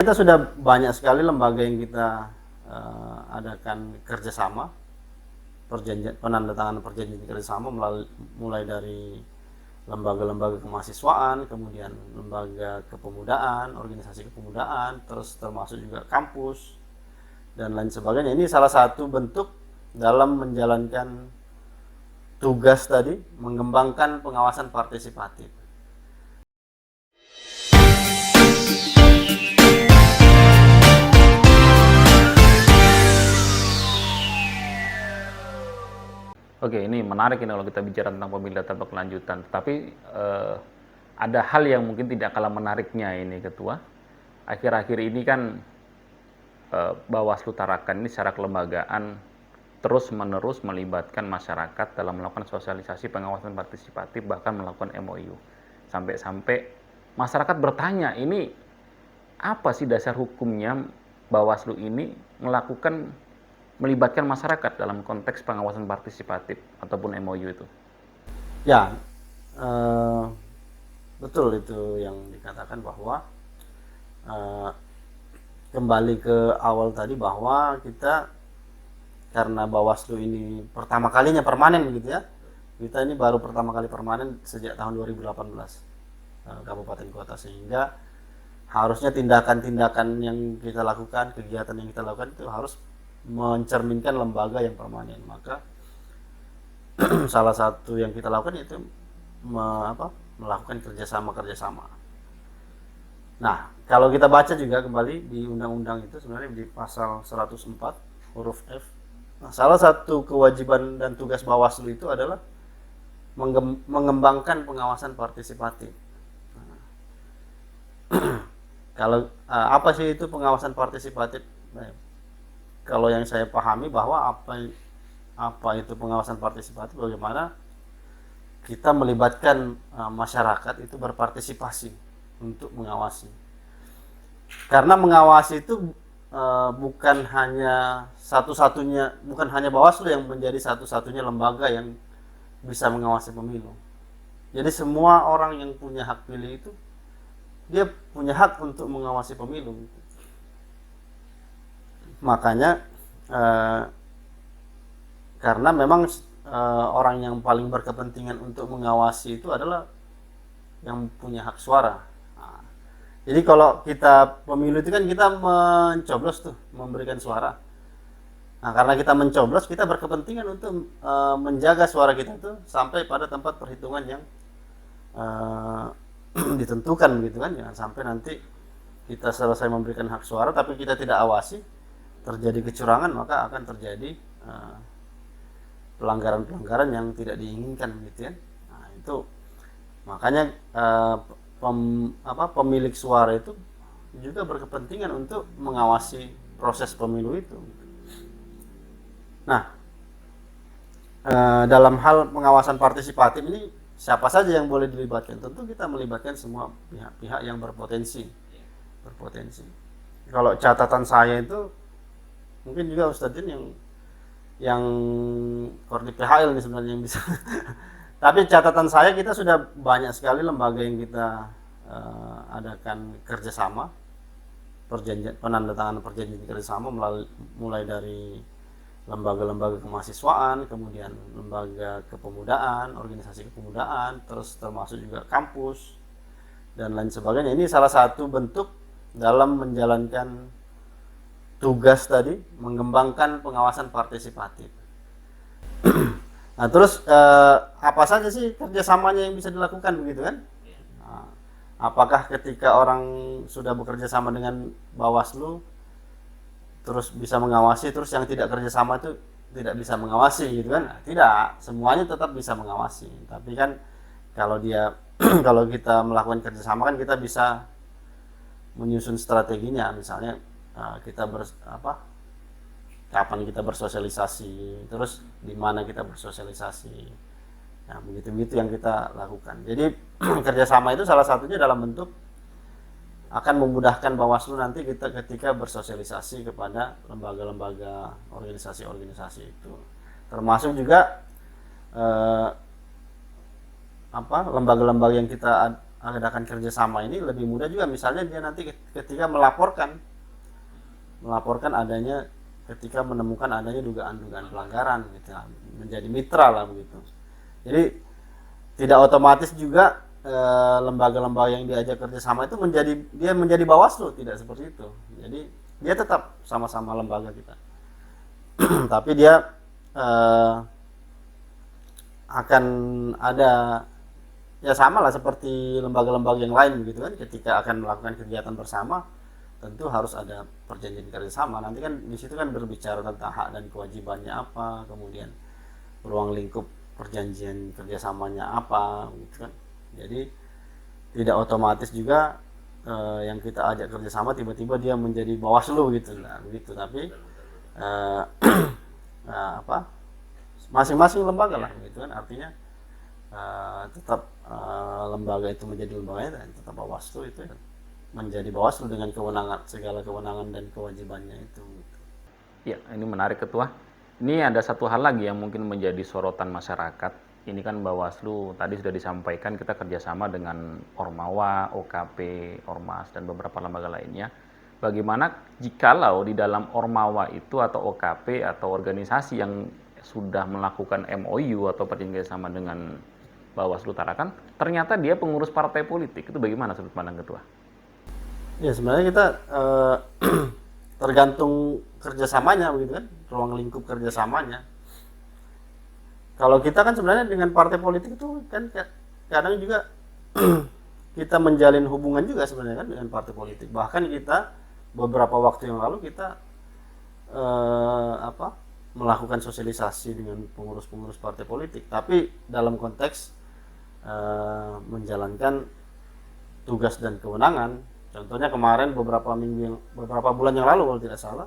Kita sudah banyak sekali lembaga yang kita adakan kerjasama, perjanjian penandatanganan perjanjian kerjasama mulai dari lembaga-lembaga kemahasiswaan, kemudian lembaga kepemudaan, organisasi kepemudaan, terus termasuk juga kampus dan lain sebagainya. Ini salah satu bentuk dalam menjalankan tugas tadi, mengembangkan pengawasan partisipatif. Oke, ini menarik ini kalau kita bicara tentang pemilihan tanpa kelanjutan. Tetapi ada hal yang mungkin tidak kalah menariknya ini, Ketua. Akhir-akhir ini kan Bawaslu Tarakan ini secara kelembagaan terus-menerus melibatkan masyarakat dalam melakukan sosialisasi pengawasan partisipatif, bahkan melakukan MOU. Sampai-sampai masyarakat bertanya, ini apa sih dasar hukumnya Bawaslu ini melibatkan masyarakat dalam konteks pengawasan partisipatif ataupun MOU itu? Ya, betul itu yang dikatakan bahwa kembali ke awal tadi bahwa kita karena Bawaslu ini pertama kalinya permanen gitu ya. Kita ini baru pertama kali permanen sejak tahun 2018 kabupaten kota, sehingga harusnya tindakan-tindakan yang kita lakukan, kegiatan yang kita lakukan itu harus mencerminkan lembaga yang permanen. Maka salah satu yang kita lakukan itu melakukan kerjasama. Nah, kalau kita baca juga kembali di undang-undang itu sebenarnya di pasal 104 huruf F. Nah, salah satu kewajiban dan tugas Bawaslu itu adalah mengembangkan pengawasan partisipatif. Kalau apa sih itu pengawasan partisipatif? Nah, kalau yang saya pahami bahwa apa itu pengawasan partisipatif, bagaimana kita melibatkan masyarakat itu berpartisipasi untuk mengawasi. Karena mengawasi itu bukan hanya Bawaslu yang menjadi satu-satunya lembaga yang bisa mengawasi pemilu. Jadi semua orang yang punya hak pilih itu dia punya hak untuk mengawasi pemilu. Makanya karena memang orang yang paling berkepentingan untuk mengawasi itu adalah yang punya hak suara. Nah, jadi kalau kita pemilu itu kan kita mencoblos tuh, memberikan suara. Nah, karena kita mencoblos, kita berkepentingan untuk menjaga suara kita tuh sampai pada tempat perhitungan yang ditentukan gitu kan. Jangan sampai nanti kita selesai memberikan hak suara tapi kita tidak awasi, terjadi kecurangan, maka akan terjadi pelanggaran-pelanggaran yang tidak diinginkan gitu ya. Nah, itu makanya pemilik suara itu juga berkepentingan untuk mengawasi proses pemilu itu. Nah, dalam hal pengawasan partisipatif ini siapa saja yang boleh dilibatkan? Tentu kita melibatkan semua pihak-pihak yang berpotensi. Kalau catatan saya itu mungkin juga Ustadz yang koordinat PHL nih sebenarnya yang bisa. Tapi catatan saya, kita sudah banyak sekali lembaga yang kita adakan kerjasama, penandatanganan perjanjian kerjasama mulai dari lembaga-lembaga kemahasiswaan, kemudian lembaga kepemudaan, organisasi kepemudaan, terus termasuk juga kampus dan lain sebagainya. Ini salah satu bentuk dalam menjalankan tugas tadi, mengembangkan pengawasan partisipatif. Nah, terus apa saja sih kerjasamanya yang bisa dilakukan begitu kan? Nah, apakah ketika orang sudah bekerja sama dengan Bawaslu terus bisa mengawasi, terus yang tidak kerjasama itu tidak bisa mengawasi gitu kan? Nah, tidak, semuanya tetap bisa mengawasi. Tapi kan kalau kalau kita melakukan kerjasama kan kita bisa menyusun strateginya, misalnya kapan kita bersosialisasi, terus di mana kita bersosialisasi. Nah, begitu yang kita lakukan. Jadi kerjasama itu salah satunya dalam bentuk akan memudahkan Bawaslu nanti kita ketika bersosialisasi kepada lembaga-lembaga, organisasi-organisasi itu, termasuk juga lembaga-lembaga yang kita adakan kerjasama ini lebih mudah juga, misalnya dia nanti ketika melaporkan adanya, ketika menemukan adanya dugaan-dugaan pelanggaran gitu, menjadi mitra lah begitu. Jadi tidak otomatis juga lembaga-lembaga yang diajak kerjasama itu menjadi Bawaslu, tidak seperti itu. Jadi dia tetap sama-sama lembaga kita, tapi dia akan ada, ya sama lah seperti lembaga-lembaga yang lain begitu kan, ketika akan melakukan kegiatan bersama tentu harus ada perjanjian kerjasama. Nanti kan di situ kan berbicara tentang hak dan kewajibannya apa, kemudian ruang lingkup perjanjian kerjasamanya apa gitu kan. Jadi tidak otomatis juga yang kita ajak kerjasama tiba-tiba dia menjadi Bawaslu gitu lah begitu, tapi masing-masing lembaga lah gitu kan, artinya tetap lembaga itu menjadi lembaganya, dan tetap Bawaslu itu menjadi Bawaslu dengan segala kewenangan dan kewajibannya itu. Ya, ini menarik Ketua. Ini ada satu hal lagi yang mungkin menjadi sorotan masyarakat. Ini kan Bawaslu tadi sudah disampaikan kita kerjasama dengan Ormawa, OKP, Ormas, dan beberapa lembaga lainnya. Bagaimana jikalau di dalam Ormawa itu atau OKP atau organisasi yang sudah melakukan MOU atau perjanjian kerjasama dengan Bawaslu Tarakan, ternyata dia pengurus partai politik, itu bagaimana sudut pandang Ketua? Ya sebenarnya kita tergantung kerjasamanya begitu kan, ruang lingkup kerjasamanya. Kalau kita kan sebenarnya dengan partai politik itu kan kadang juga kita menjalin hubungan juga sebenarnya kan dengan partai politik. Bahkan kita beberapa waktu yang lalu kita melakukan sosialisasi dengan pengurus-pengurus partai politik, tapi dalam konteks menjalankan tugas dan kewenangan. Contohnya kemarin beberapa bulan yang lalu kalau tidak salah,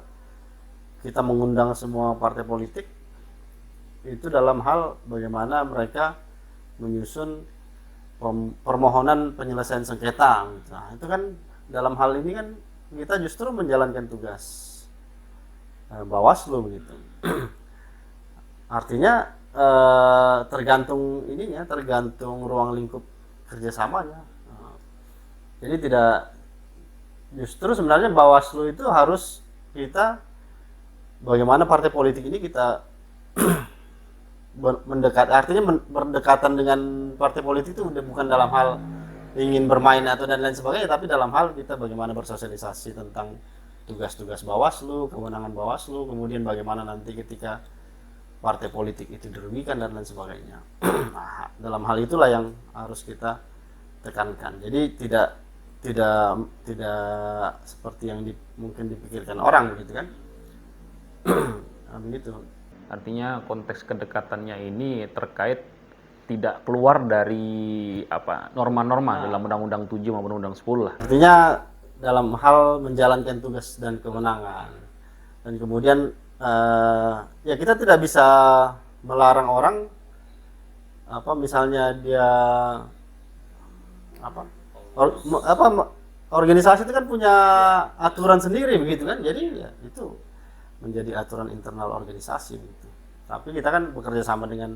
kita mengundang semua partai politik itu dalam hal bagaimana mereka menyusun permohonan penyelesaian sengketa. Nah, itu kan dalam hal ini kan kita justru menjalankan tugas Bawaslu begitu. Artinya tergantung ruang lingkup kerjasamanya. Jadi justru sebenarnya Bawaslu itu harus kita, bagaimana partai politik ini kita artinya berdekatan dengan partai politik itu bukan dalam hal ingin bermain atau dan lain sebagainya, tapi dalam hal kita bagaimana bersosialisasi tentang tugas-tugas Bawaslu, kewenangan Bawaslu, kemudian bagaimana nanti ketika partai politik itu dirugikan dan lain sebagainya. Nah, dalam hal itulah yang harus kita tekankan. Jadi tidak seperti yang mungkin dipikirkan orang begitu kan. Nah, begitu. Artinya konteks kedekatannya ini terkait tidak keluar dari norma-norma dalam Undang-Undang 7 maupun Undang-Undang 10 lah. Artinya dalam hal menjalankan tugas dan kewenangan. Dan kemudian ya kita tidak bisa melarang orang misalnya dia organisasi itu kan punya aturan sendiri begitu kan. Jadi ya itu menjadi aturan internal organisasi gitu. Tapi kita kan bekerja sama dengan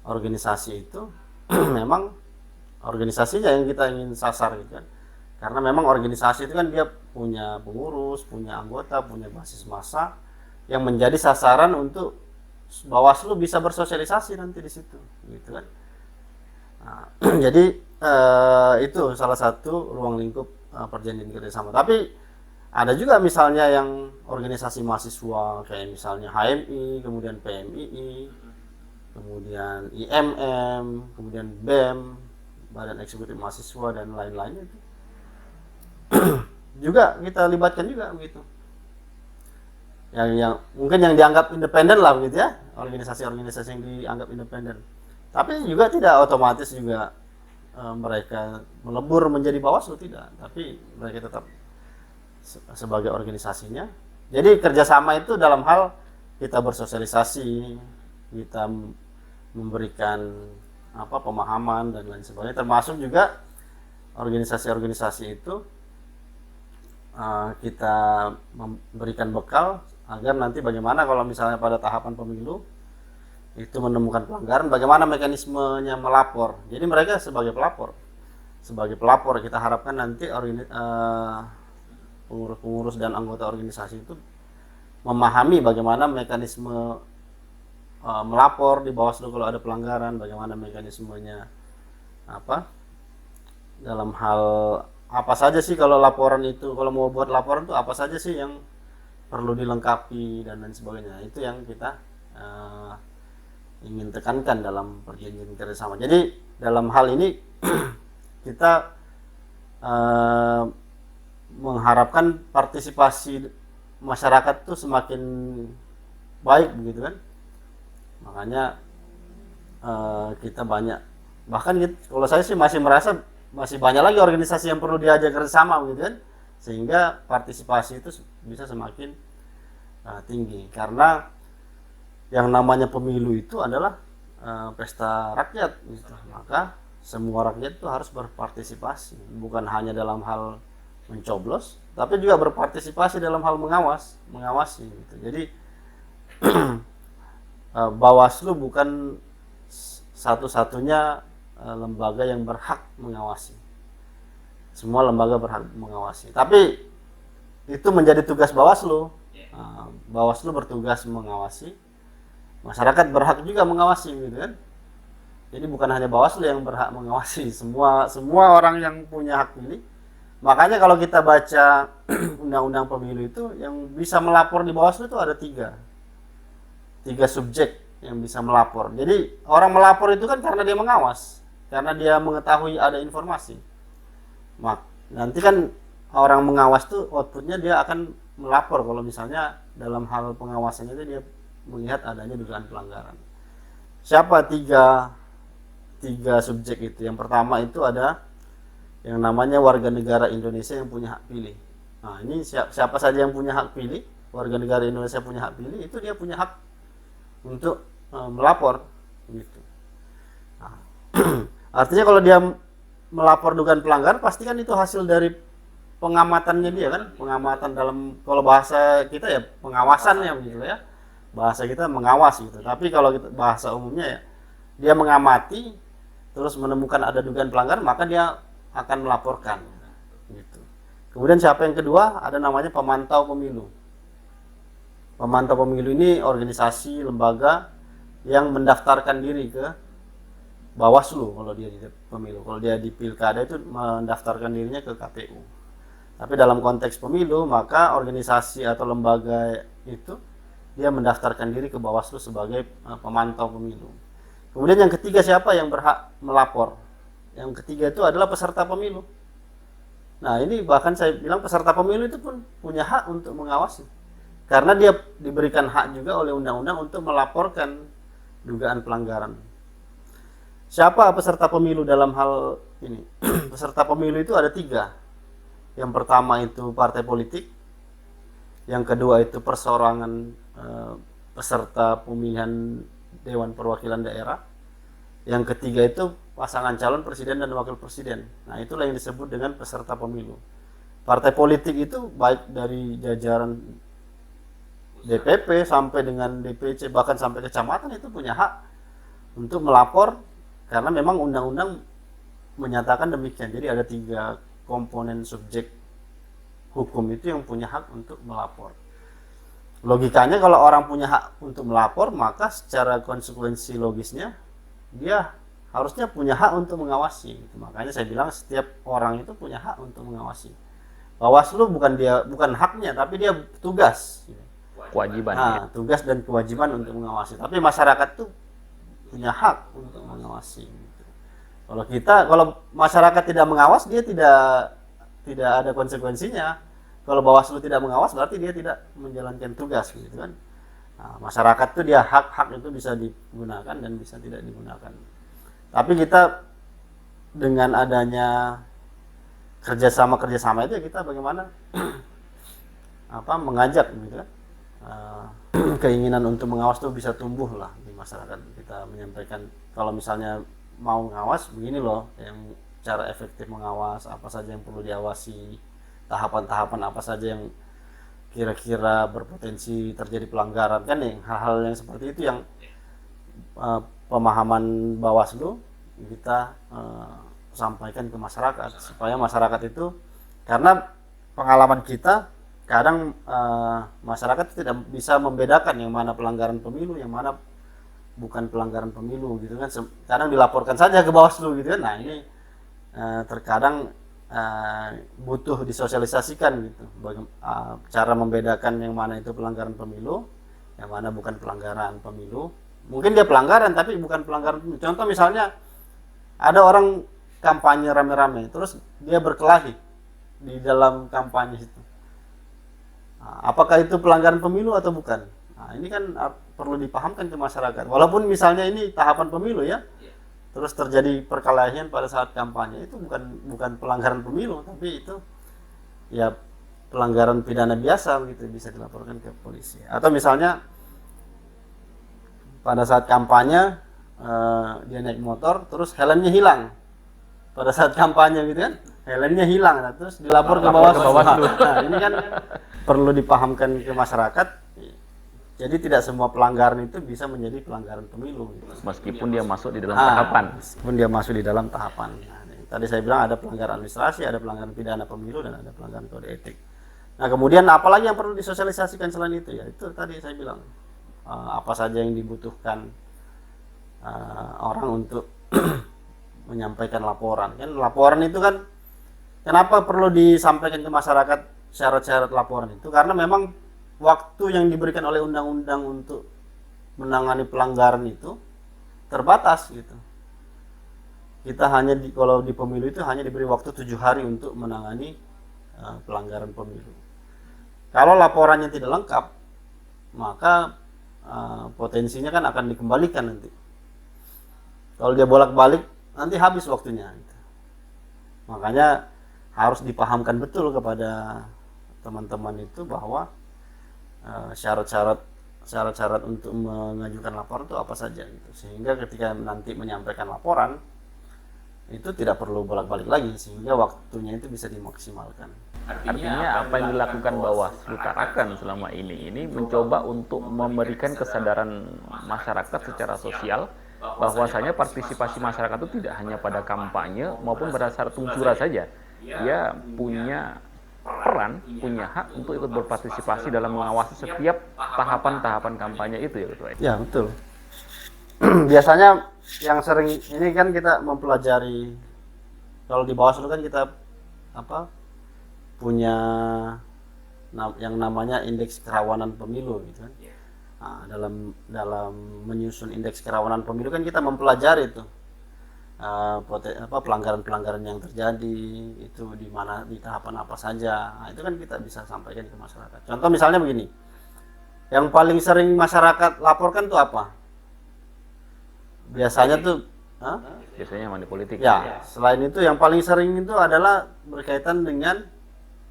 organisasi itu memang organisasinya yang kita ingin sasar gitu kan. Karena memang organisasi itu kan dia punya pengurus, punya anggota, punya basis massa yang menjadi sasaran untuk Bawaslu bisa bersosialisasi nanti di situ gitu kan. Nah, jadi itu salah satu ruang lingkup perjanjian kerjasama. Tapi ada juga misalnya yang organisasi mahasiswa kayak misalnya HMI, kemudian PMII, kemudian IMM, kemudian BEM, Badan Eksekutif Mahasiswa dan lain-lainnya itu juga kita libatkan juga begitu. Yang mungkin yang dianggap independen lah begitu ya, organisasi-organisasi yang dianggap independen. Tapi juga tidak otomatis juga mereka melebur menjadi Bawaslu, tidak, tapi mereka tetap sebagai organisasinya. Jadi kerjasama itu dalam hal kita bersosialisasi, kita memberikan pemahaman dan lain sebagainya, termasuk juga organisasi-organisasi itu kita memberikan bekal agar nanti bagaimana kalau misalnya pada tahapan pemilu itu menemukan pelanggaran, bagaimana mekanismenya melapor. Jadi mereka sebagai pelapor. sebagai pelapor kita harapkan nanti pengurus-pengurus dan anggota organisasi itu memahami bagaimana mekanisme melapor di Bawaslu kalau ada pelanggaran, bagaimana mekanismenya apa dalam hal apa saja sih kalau laporan itu, kalau mau buat laporan itu apa saja sih yang perlu dilengkapi dan lain sebagainya. Itu yang kita ingin tekankan dalam perjanjian kerjasama. Jadi dalam hal ini kita mengharapkan partisipasi masyarakat itu semakin baik begitu kan. Makanya kita banyak, bahkan kalau saya sih masih merasa masih banyak lagi organisasi yang perlu diajak kerjasama gitu kan, sehingga partisipasi itu bisa semakin tinggi, karena yang namanya pemilu itu adalah pesta rakyat gitu. Maka semua rakyat itu harus berpartisipasi, bukan hanya dalam hal mencoblos, tapi juga berpartisipasi dalam hal mengawasi gitu. Jadi Bawaslu bukan satu-satunya lembaga yang berhak mengawasi. Semua lembaga berhak mengawasi. Tapi itu menjadi tugas Bawaslu. Bawaslu bertugas mengawasi. Masyarakat berhak juga mengawasi gitu kan. Jadi bukan hanya Bawaslu yang berhak mengawasi, semua orang yang punya hak pilih. Makanya kalau kita baca undang-undang pemilu itu, yang bisa melapor di Bawaslu itu ada tiga subjek yang bisa melapor. Jadi orang melapor itu kan karena dia mengawas, karena dia mengetahui ada informasi. Nanti kan orang mengawas tuh outputnya dia akan melapor kalau misalnya dalam hal pengawasannya itu dia melihat adanya dugaan pelanggaran. Siapa tiga subjek itu? Yang pertama itu ada yang namanya warga negara Indonesia yang punya hak pilih. Nah, ini siapa saja yang punya hak pilih, warga negara Indonesia punya hak pilih, itu dia punya hak untuk melapor gitu. Nah, artinya kalau dia melapor dugaan pelanggaran, pasti kan itu hasil dari pengamatannya dia kan, pengamatan dalam, kalau bahasa kita ya pengawasannya begitu ya. Bahasa kita mengawas gitu. Tapi kalau kita, bahasa umumnya ya dia mengamati terus menemukan ada dugaan pelanggaran, maka dia akan melaporkan gitu. Kemudian siapa yang kedua? Ada namanya pemantau pemilu. Pemantau pemilu ini organisasi lembaga yang mendaftarkan diri ke Bawaslu kalau dia di pemilu. Kalau dia di pilkada itu mendaftarkan dirinya ke KPU. Tapi dalam konteks pemilu, maka organisasi atau lembaga itu dia mendaftarkan diri ke Bawaslu sebagai pemantau pemilu. Kemudian yang ketiga, siapa yang berhak melapor? Yang ketiga itu adalah peserta pemilu. Nah, ini bahkan saya bilang peserta pemilu itu pun punya hak untuk mengawasi. Karena dia diberikan hak juga oleh undang-undang untuk melaporkan dugaan pelanggaran. Siapa peserta pemilu dalam hal ini? Peserta pemilu itu ada tiga. Yang pertama itu partai politik. Yang kedua itu perseorangan peserta pemilihan Dewan Perwakilan Daerah. Yang ketiga itu pasangan calon presiden dan wakil presiden. Nah, itulah yang disebut dengan peserta pemilu. Partai politik itu baik dari jajaran DPP sampai dengan DPC bahkan sampai kecamatan itu punya hak untuk melapor, karena memang undang-undang menyatakan demikian. Jadi ada tiga komponen subjek hukum itu yang punya hak untuk melapor. Logikanya kalau orang punya hak untuk melapor, maka secara konsekuensi logisnya dia harusnya punya hak untuk mengawasi. Makanya saya bilang setiap orang itu punya hak untuk mengawasi. Bawaslu bukan haknya, tapi dia tugas. Kewajiban. Nah, tugas dan kewajiban untuk mengawasi. Tapi masyarakat tuh punya hak untuk mengawasi. Kalau masyarakat tidak mengawas, dia tidak ada konsekuensinya. Kalau Bawaslu tidak mengawas, berarti dia tidak menjalankan tugas, gitu kan. Nah, masyarakat tuh dia hak itu bisa digunakan dan bisa tidak digunakan. Tapi kita dengan adanya kerjasama itu ya kita bagaimana mengajak gitu kan. Keinginan untuk mengawas itu bisa tumbuh lah di masyarakat. Kita menyampaikan kalau misalnya mau mengawas begini loh, yang cara efektif mengawas, apa saja yang perlu diawasi, tahapan-tahapan apa saja yang kira-kira berpotensi terjadi pelanggaran kan, nih hal-hal yang seperti itu yang pemahaman Bawaslu kita sampaikan ke masyarakat supaya masyarakat itu, karena pengalaman kita kadang masyarakat tidak bisa membedakan yang mana pelanggaran pemilu, yang mana bukan pelanggaran pemilu gitu kan. Kadang dilaporkan saja ke Bawaslu gitu kan. Nah ini terkadang butuh disosialisasikan gitu, cara membedakan yang mana itu pelanggaran pemilu, yang mana bukan pelanggaran pemilu. Mungkin dia pelanggaran tapi bukan pelanggaran pemilu. Contoh misalnya ada orang kampanye rame-rame, terus dia berkelahi di dalam kampanye itu. Apakah itu pelanggaran pemilu atau bukan? Nah, ini kan perlu dipahamkan ke masyarakat. Walaupun misalnya ini tahapan pemilu ya, terus terjadi perkelahian pada saat kampanye, itu bukan pelanggaran pemilu, tapi itu ya pelanggaran pidana biasa gitu, bisa dilaporkan ke polisi. Atau misalnya pada saat kampanye dia naik motor, terus helmnya hilang. Pada saat kampanye gitu kan, helmnya hilang, nah, terus dilapor ke Bawaslu. Nah, ini kan perlu dipahamkan ke masyarakat. Jadi tidak semua pelanggaran itu bisa menjadi pelanggaran pemilu. Gitu. Meskipun dia masuk di dalam tahapan. Meskipun dia masuk di dalam tahapan. Nah, tadi saya bilang ada pelanggaran administrasi, ada pelanggaran pidana pemilu, dan ada pelanggaran kode etik. Nah kemudian apalagi yang perlu disosialisasikan selain itu ya, itu tadi saya bilang apa saja yang dibutuhkan orang untuk menyampaikan laporan. Kan laporan itu kan kenapa perlu disampaikan ke masyarakat syarat-syarat laporan itu, karena memang waktu yang diberikan oleh undang-undang untuk menangani pelanggaran itu terbatas gitu. Kita hanya kalau di pemilu itu hanya diberi waktu 7 hari untuk menangani pelanggaran pemilu. Kalau laporannya tidak lengkap, maka potensinya kan akan dikembalikan nanti. Kalau dia bolak-balik, nanti habis waktunya. Gitu. Makanya harus dipahamkan betul kepada teman-teman itu bahwa syarat-syarat untuk mengajukan laporan itu apa saja gitu. Sehingga ketika nanti menyampaikan laporan itu tidak perlu bolak-balik lagi, sehingga waktunya itu bisa dimaksimalkan. Artinya apa yang dilakukan Bawaslu Tarakan selama ini mencoba untuk memberikan kesadaran masyarakat secara sosial bahwasanya partisipasi masyarakat itu tidak hanya pada kampanye maupun pada saat unsura saja. Dia punya peran, punya hak untuk ikut berpartisipasi dalam mengawasi setiap tahapan-tahapan kampanye itu ya Ketua. Ya betul. Biasanya yang sering ini kan kita mempelajari, kalau di Bawaslu kan kita punya yang namanya indeks kerawanan pemilu gitu kan. Nah, dalam menyusun indeks kerawanan pemilu kan kita mempelajari itu pelanggaran-pelanggaran yang terjadi itu di mana, di tahapan apa saja. Nah, itu kan kita bisa sampaikan ke masyarakat. Contoh misalnya begini, yang paling sering masyarakat laporkan tuh apa? Biasanya tuh biasanya money politik. Ya, selain itu yang paling sering itu adalah berkaitan dengan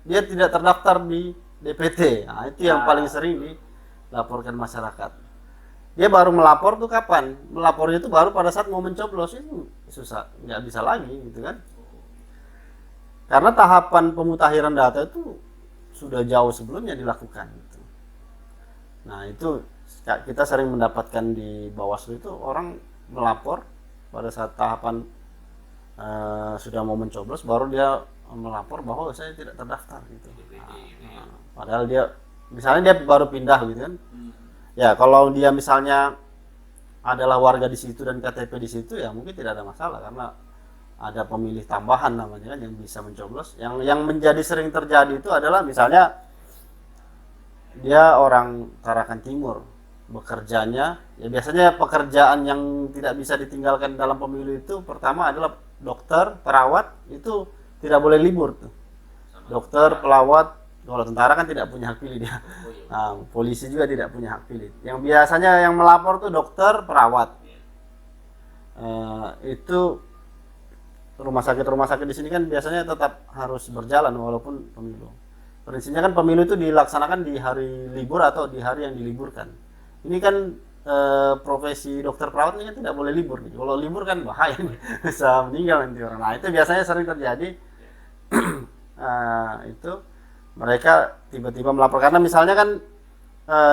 dia tidak terdaftar di DPT. Nah, itu yang paling sering dilaporkan masyarakat. Dia baru melapor tuh kapan? Melapornya itu baru pada saat mau mencoblos, itu susah, nggak bisa lagi gitu kan. Karena tahapan pemutakhiran data itu sudah jauh sebelumnya dilakukan gitu. Nah, itu kita sering mendapatkan di Bawaslu itu orang melapor pada saat tahapan sudah mau mencoblos, baru dia melapor bahwa saya tidak terdaftar gitu. Padahal dia misalnya dia baru pindah gitu kan. Ya kalau dia misalnya adalah warga di situ dan KTP di situ, ya mungkin tidak ada masalah karena ada pemilih tambahan namanya kan yang bisa mencoblos. Yang menjadi sering terjadi itu adalah misalnya dia orang Tarakan Timur, bekerjanya ya biasanya pekerjaan yang tidak bisa ditinggalkan dalam pemilu itu pertama adalah dokter, perawat, itu tidak boleh libur tuh. Dokter, pelawat, kalau tentara kan tidak punya hak pilih dia. Nah, polisi juga tidak punya hak pilih. Yang biasanya yang melapor tuh dokter, perawat. Itu rumah sakit di sini kan biasanya tetap harus berjalan walaupun pemilu. Prinsipnya kan pemilu itu dilaksanakan di hari libur atau di hari yang diliburkan. Ini kan profesi dokter perawat ini kan tidak boleh libur nih. Kalau libur kan bahaya nih, bisa meninggal nanti orang. Nah, itu biasanya sering terjadi. Itu mereka tiba-tiba melapor karena misalnya kan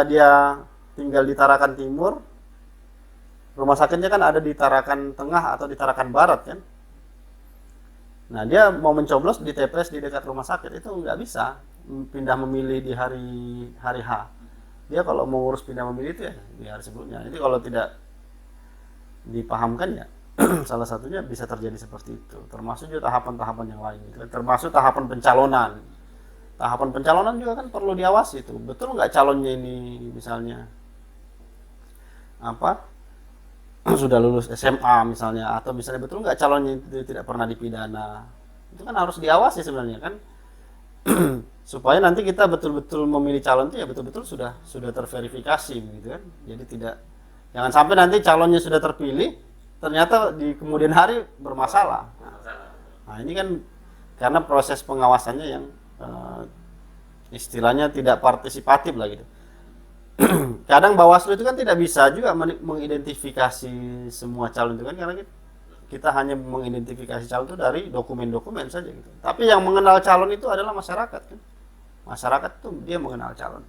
dia tinggal di Tarakan Timur, rumah sakitnya kan ada di Tarakan Tengah atau di Tarakan Barat kan. Nah, dia mau mencoblos di TPS di dekat rumah sakit itu nggak bisa pindah memilih di hari hari H. Dia kalau mau ngurus pindah memilih itu ya di hari sebelumnya. Jadi kalau tidak dipahamkan ya salah satunya bisa terjadi seperti itu. Termasuk juga tahapan-tahapan yang lain gitu. Termasuk tahapan pencalonan. Tahapan pencalonan juga kan perlu diawasi itu. Betul nggak calonnya ini misalnya apa sudah lulus SMA misalnya, atau misalnya betul nggak calonnya itu tidak pernah dipidana, itu kan harus diawasi sebenarnya kan. Supaya nanti kita betul-betul memilih calon itu ya betul-betul sudah terverifikasi begitu kan. Jadi tidak, jangan sampai nanti calonnya sudah terpilih ternyata di kemudian hari bermasalah. Nah ini kan karena proses pengawasannya yang istilahnya tidak partisipatif lah gitu. Kadang Bawaslu itu kan tidak bisa juga mengidentifikasi semua calon itu kan, karena kita hanya mengidentifikasi calon itu dari dokumen-dokumen saja gitu. Tapi yang mengenal calon itu adalah masyarakat kan. Masyarakat itu dia mengenal calon.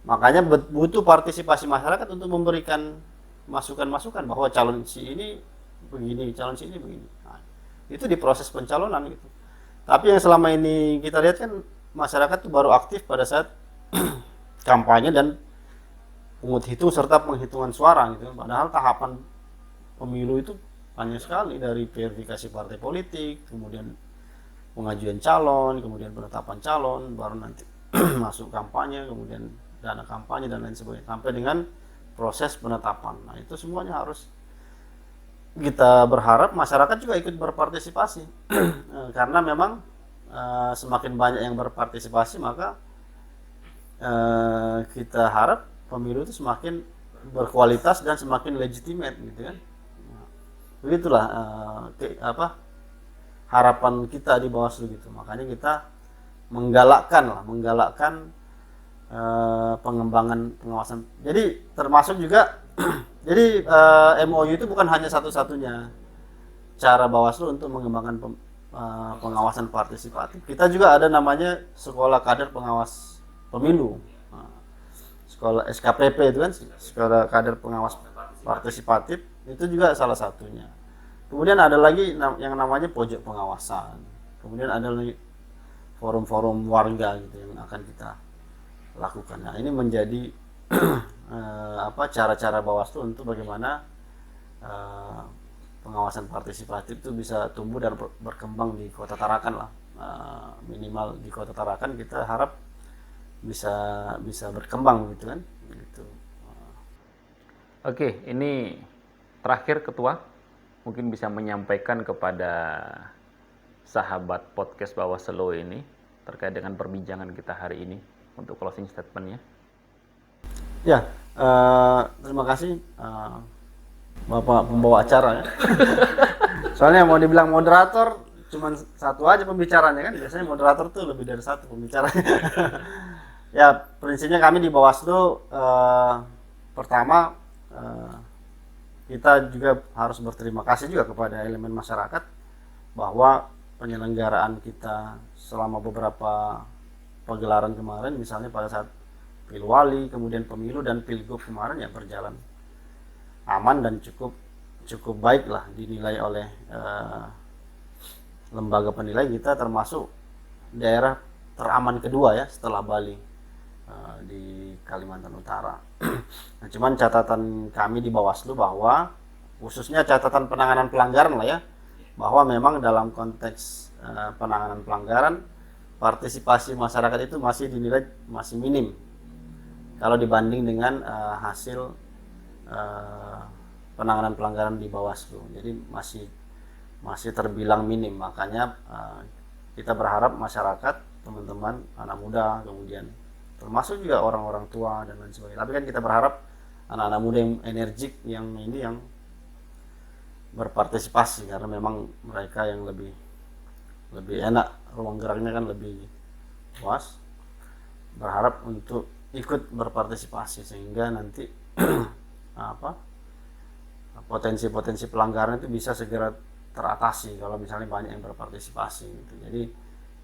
Makanya butuh partisipasi masyarakat untuk memberikan masukan-masukan bahwa calon si ini begini, calon si ini begini. Nah, itu di proses pencalonan gitu. Tapi yang selama ini kita lihat kan masyarakat itu baru aktif pada saat kampanye dan pungut hitung serta penghitungan suara gitu. Padahal tahapan pemilu itu banyak sekali, dari verifikasi partai politik, kemudian pengajuan calon, kemudian penetapan calon, baru nanti masuk kampanye, kemudian dana kampanye dan lain sebagainya, sampai dengan proses penetapan. Nah itu semuanya harus kita berharap masyarakat juga ikut berpartisipasi. Karena memang semakin banyak yang berpartisipasi maka kita harap pemilu itu semakin berkualitas dan semakin legitimate gitu kan. Begitulah harapan kita di Bawaslu gitu. Makanya kita menggalakkan pengembangan pengawasan. Jadi termasuk juga jadi MOU itu bukan hanya satu-satunya cara Bawaslu untuk mengembangkan pengawasan partisipatif. Kita juga ada namanya Sekolah Kader Pengawas Pemilu. Sekolah SKPP itu kan, Sekolah Kader Pengawas Partisipatif, itu juga salah satunya. Kemudian ada lagi yang namanya pojok pengawasan. Kemudian ada lagi forum-forum warga gitu yang akan kita lakukan. Nah, ini menjadi cara-cara Bawaslu untuk bagaimana pengawasan partisipatif itu bisa tumbuh dan berkembang di Kota Tarakan lah. Minimal di Kota Tarakan kita harap bisa berkembang gitu kan. Gitu. Oke, ini terakhir Ketua mungkin bisa menyampaikan kepada sahabat podcast Bawaslu ini terkait dengan perbincangan kita hari ini untuk closing statement-nya. Ya, terima kasih Bapak pembawa acara ya. Soalnya mau dibilang moderator cuman satu aja pembicaranya kan, biasanya moderator tuh lebih dari satu pembicaranya. Ya, prinsipnya kami di Bawaslu pertama kita juga harus berterima kasih juga kepada elemen masyarakat bahwa penyelenggaraan kita selama beberapa pagelaran kemarin, misalnya pada saat Pilwali, kemudian pemilu dan Pilgub kemarin ya berjalan aman dan cukup baik lah dinilai oleh lembaga penilai kita, termasuk daerah teraman kedua ya setelah Bali di Kalimantan Utara. Nah, cuman catatan kami di Bawaslu bahwa khususnya catatan penanganan pelanggaran lah ya, bahwa memang dalam konteks penanganan pelanggaran partisipasi masyarakat itu masih dinilai masih minim kalau dibanding dengan hasil penanganan pelanggaran di Bawaslu. Jadi masih terbilang minim. Makanya kita berharap masyarakat, teman-teman, anak muda, kemudian termasuk juga orang-orang tua dan lain sebagainya. Tapi kan kita berharap anak-anak muda yang energik, yang berpartisipasi, karena memang mereka yang lebih enak, ruang geraknya kan lebih luas. Berharap untuk ikut berpartisipasi sehingga nanti potensi-potensi pelanggaran itu bisa segera teratasi kalau misalnya banyak yang berpartisipasi gitu. Jadi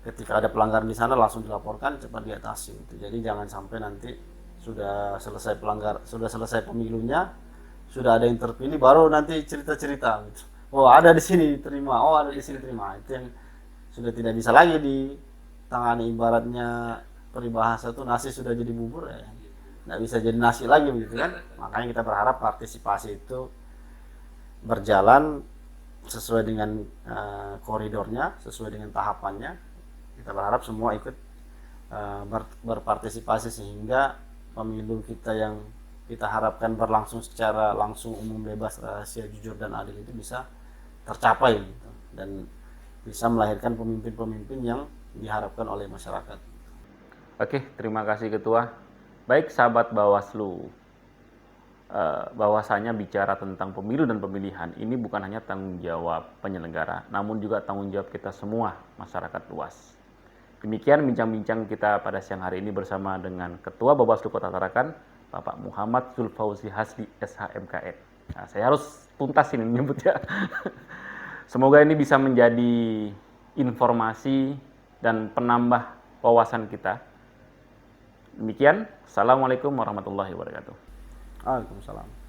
ketika ada pelanggaran di sana langsung dilaporkan, cepat diatasi gitu. Jadi jangan sampai nanti sudah selesai pemilunya, sudah ada yang terpilih baru nanti cerita-cerita gitu. Oh, ada di sini terima, oh ada di sini terima. Itu yang sudah tidak bisa lagi ditangani, ibaratnya peribahasa tuh nasi sudah jadi bubur ya, nggak bisa jadi nasi lagi begitu kan. Makanya kita berharap partisipasi itu berjalan sesuai dengan koridornya, sesuai dengan tahapannya. Kita berharap semua ikut berpartisipasi sehingga pemilu kita yang kita harapkan berlangsung secara langsung, umum, bebas, rahasia, jujur dan adil itu bisa tercapai gitu. Dan bisa melahirkan pemimpin-pemimpin yang diharapkan oleh masyarakat. Oke, terima kasih Ketua. Baik sahabat Bawaslu, bahwasanya bicara tentang pemilu dan pemilihan ini bukan hanya tanggung jawab penyelenggara, namun juga tanggung jawab kita semua, masyarakat luas. Demikian bincang-bincang kita pada siang hari ini bersama dengan Ketua Bawaslu Kota Tarakan, Bapak Muhammad Zulfauzi Hasbi, SHMKN. Nah, saya harus tuntas ini menyebutnya. Semoga ini bisa menjadi informasi dan penambah wawasan kita. Demikian, Assalamualaikum warahmatullahi wabarakatuh. Waalaikumsalam.